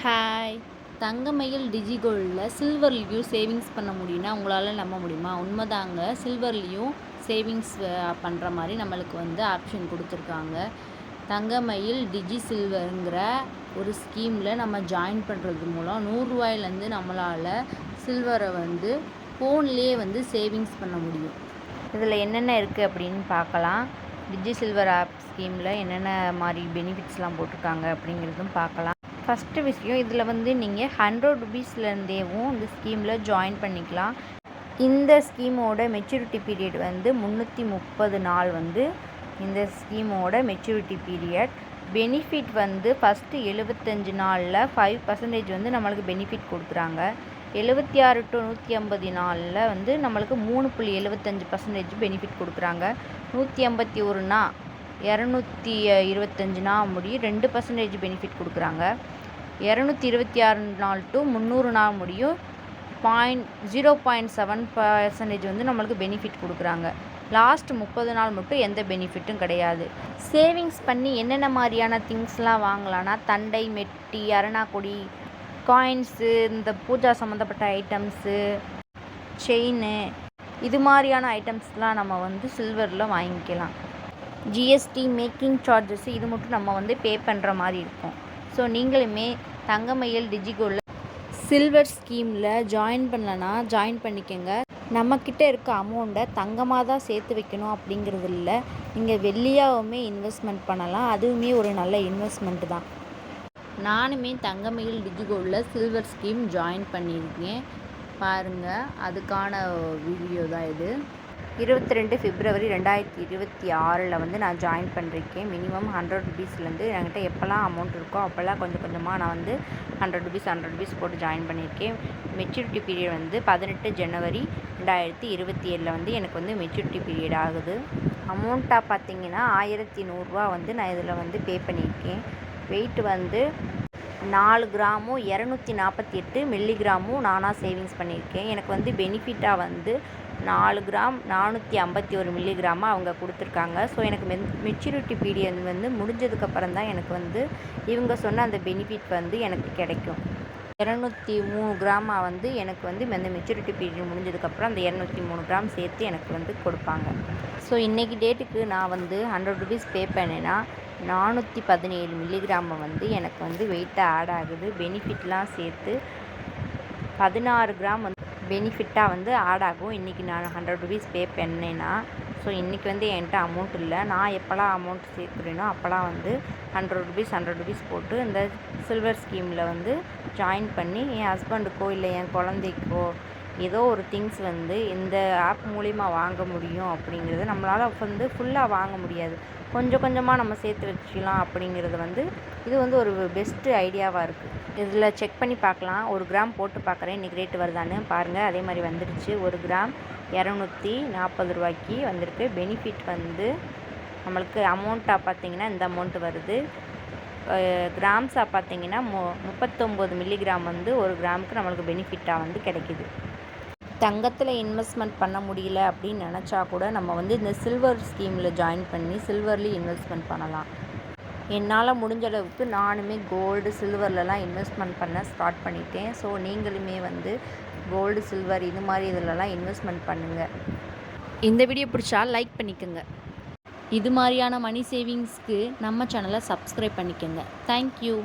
Hi! தங்கமயில் டிஜிகோல்டில் சில்வர்லேயும் savings பண்ண முடியும்னா உங்களால் நம்ப முடியுமா? உண்மைதாங்க. சில்வர்லேயும் சேவிங்ஸ் பண்ணுற மாதிரி நம்மளுக்கு ஆப்ஷன் கொடுத்துருக்காங்க. தங்கமயில் டிஜி சில்வருங்கிற ஒரு ஸ்கீமில் நம்ம ஜாயின் பண்ணுறது மூலம் ரூ. 100 நம்மளால் சில்வரை ஃபோன்லேயே சேவிங்ஸ் பண்ண முடியும். இதில் என்னென்ன இருக்குது அப்படின்னு பார்க்கலாம். டிஜி சில்வர் ஆப் ஸ்கீமில் என்னென்ன மாதிரி பெனிஃபிட்ஸ்லாம் போட்டிருக்காங்க அப்படிங்கிறதும் பார்க்கலாம். ஃபஸ்ட்டு விஷயம், இதில் நீங்கள் ₹100 இந்த ஸ்கீமில் ஜாயின் பண்ணிக்கலாம். இந்த ஸ்கீமோட மெச்சூரிட்டி பீரியட் 330 நாள் இந்த ஸ்கீமோட மெச்சூரிட்டி பீரியட். பெனிஃபிட் ஃபஸ்ட்டு 75 நாளில் 5% நம்மளுக்கு பெனிஃபிட் கொடுக்குறாங்க. 76 to 150 நாளில் நம்மளுக்கு 3.75% பெனிஃபிட் கொடுக்குறாங்க. 181 நாள் 225 நாள் முடியும் 2% பெனிஃபிட் கொடுக்குறாங்க. 226 நாள் டு 300 நாள் முடியும் 0.7% நம்மளுக்கு பெனிஃபிட் கொடுக்குறாங்க. லாஸ்ட் 30 நாள் மட்டும் எந்த பெனிஃபிட்டும் கிடையாது. சேவிங்ஸ் பண்ணி என்னென்ன மாதிரியான திங்ஸ்லாம் வாங்கலான்னா, தண்டை, மெட்டி, அரணாக்கொடி, காயின்ஸு, இந்த பூஜா சம்மந்தப்பட்ட ஐட்டம்ஸு, செயின், இது மாதிரியான ஐட்டம்ஸ்லாம் நம்ம சில்வரில் வாங்கிக்கலாம். ஜிஎஸ்டி, மேக்கிங் சார்ஜஸ் இது மட்டும் நம்ம பே பண்ணுற மாதிரி இருக்கும். ஸோ நீங்களுமே தங்கமயில் டிஜிகோல்டில் சில்வர் ஸ்கீமில் ஜாயின் பண்ணலன்னா ஜாயின் பண்ணிக்கோங்க. நம்மக்கிட்ட இருக்க அமௌண்ட்டை தங்கமாக தான் சேர்த்து வைக்கணும் அப்படிங்கிறது இல்லை. நீங்கள் வெள்ளியாகவுமே இன்வெஸ்ட்மெண்ட் பண்ணலாம். அதுவுமே ஒரு நல்ல இன்வெஸ்ட்மெண்ட்டு தான். நானுமே தங்கமயில் டிஜிகோல்டில் சில்வர் ஸ்கீம் ஜாயின் பண்ணியிருக்கேன். பாருங்கள், அதுக்கான வீடியோ தான் இது. 22 பிப்ரவரி 2026 நான் ஜாயின் பண்ணியிருக்கேன். மினிமம் ₹100 என்கிட்ட எப்போல்லாம் அமௌண்ட் இருக்கோ அப்போல்லாம் கொஞ்சம் கொஞ்சமாக நான் ₹100 போட்டு ஜாயின் பண்ணியிருக்கேன். மெச்சூரிட்டி பீரியட் 18 ஜனவரி 2027 எனக்கு மெச்சூரிட்டி பீரியட் ஆகுது. அமௌண்ட்டாக பார்த்தீங்கன்னா ₹1100 நான் இதில் பே பண்ணியிருக்கேன். வெயிட் 4 கிராமும் 248 மில்லிகிராமும் நானாக சேவிங்ஸ் பண்ணியிருக்கேன். எனக்கு பெனிஃபிட்டாக 4 கிராம் 451 மில்லிகிராமாக அவங்க கொடுத்துருக்காங்க. ஸோ எனக்கு மெச்சூரிட்டி பீரியட் முடிஞ்சதுக்கப்புறம் தான் எனக்கு இவங்க சொன்ன அந்த பெனிஃபிட் எனக்கு கிடைக்கும். 203 கிராமாக எனக்கு அந்த மெச்சூரிட்டி பீரியட் முடிஞ்சதுக்கப்புறம் அந்த 203 கிராம் சேர்த்து எனக்கு கொடுப்பாங்க. ஸோ இன்றைக்கி டேட்டுக்கு நான் ₹100 பே பண்ணேன்னா 417 மில்லிகிராம் எனக்கு வெயிட்டாக ஆட் ஆகுது. பெனிஃபிட்லாம் சேர்த்து 16 கிராம் பெனிஃபிட்டாக ஆட் ஆகும். இன்றைக்கி நான் ₹100 பே பண்ணேன்னா. ஸோ இன்றைக்கி என்கிட்ட அமௌண்ட் இல்லை. நான் எப்போல்லாம் அமௌண்ட் சேர்க்குறேனோ அப்போல்லாம் ₹100 போட்டு இந்த சில்வர் ஸ்கீமில் ஜாயின் பண்ணி என் ஹஸ்பண்டுக்கோ இல்லை என் குழந்தைக்கோ ஏதோ ஒரு திங்ஸ் இந்த ஆப் மூலிமா வாங்க முடியும் அப்படிங்கிறது. நம்மளால் ஃபுல்லாக வாங்க முடியாது. கொஞ்சம் கொஞ்சமாக நம்ம சேர்த்து வச்சுக்கலாம் அப்படிங்கிறது இது ஒரு பெஸ்ட்டு ஐடியாவாக இருக்குது. இதில் செக் பண்ணி பார்க்கலாம். 1 கிராம் போட்டு பார்க்குறேன் இன்றைக்கி ரேட்டு வருதான்னு பாருங்கள். அதே மாதிரி வந்துடுச்சு. 1 கிராம் ₹240 வந்திருக்கு. பெனிஃபிட் நம்மளுக்கு அமௌண்ட்டாக பார்த்திங்கன்னா இந்த அமௌண்ட்டு வருது. கிராம்ஸாக பார்த்திங்கன்னா 39 மில்லிகிராம் 1 கிராமுக்கு நம்மளுக்கு பெனிஃபிட்டாக கிடைக்கிது. தங்கத்தில் இன்வெஸ்ட்மெண்ட் பண்ண முடியல அப்படின்னு நினச்சா கூட நம்ம இந்த சில்வர் ஸ்கீமில் ஜாயின் பண்ணி சில்வர்லேயும் இன்வெஸ்ட்மெண்ட் பண்ணலாம். என்னால் முடிஞ்ச அளவுக்கு நானுமே கோல்டு, சில்வர்லலாம் இன்வெஸ்ட்மெண்ட் பண்ண ஸ்டார்ட் பண்ணிட்டேன். ஸோ நீங்களுமே கோல்டு, சில்வர் இது மாதிரி இதிலலாம் இன்வெஸ்ட்மெண்ட் பண்ணுங்கள். இந்த வீடியோ பிடிச்சா லைக் பண்ணிக்கோங்க. இது மாதிரியான மணி சேவிங்ஸ்க்கு நம்ம சேனலை சப்ஸ்கிரைப் பண்ணிக்கோங்க. தேங்க்யூ.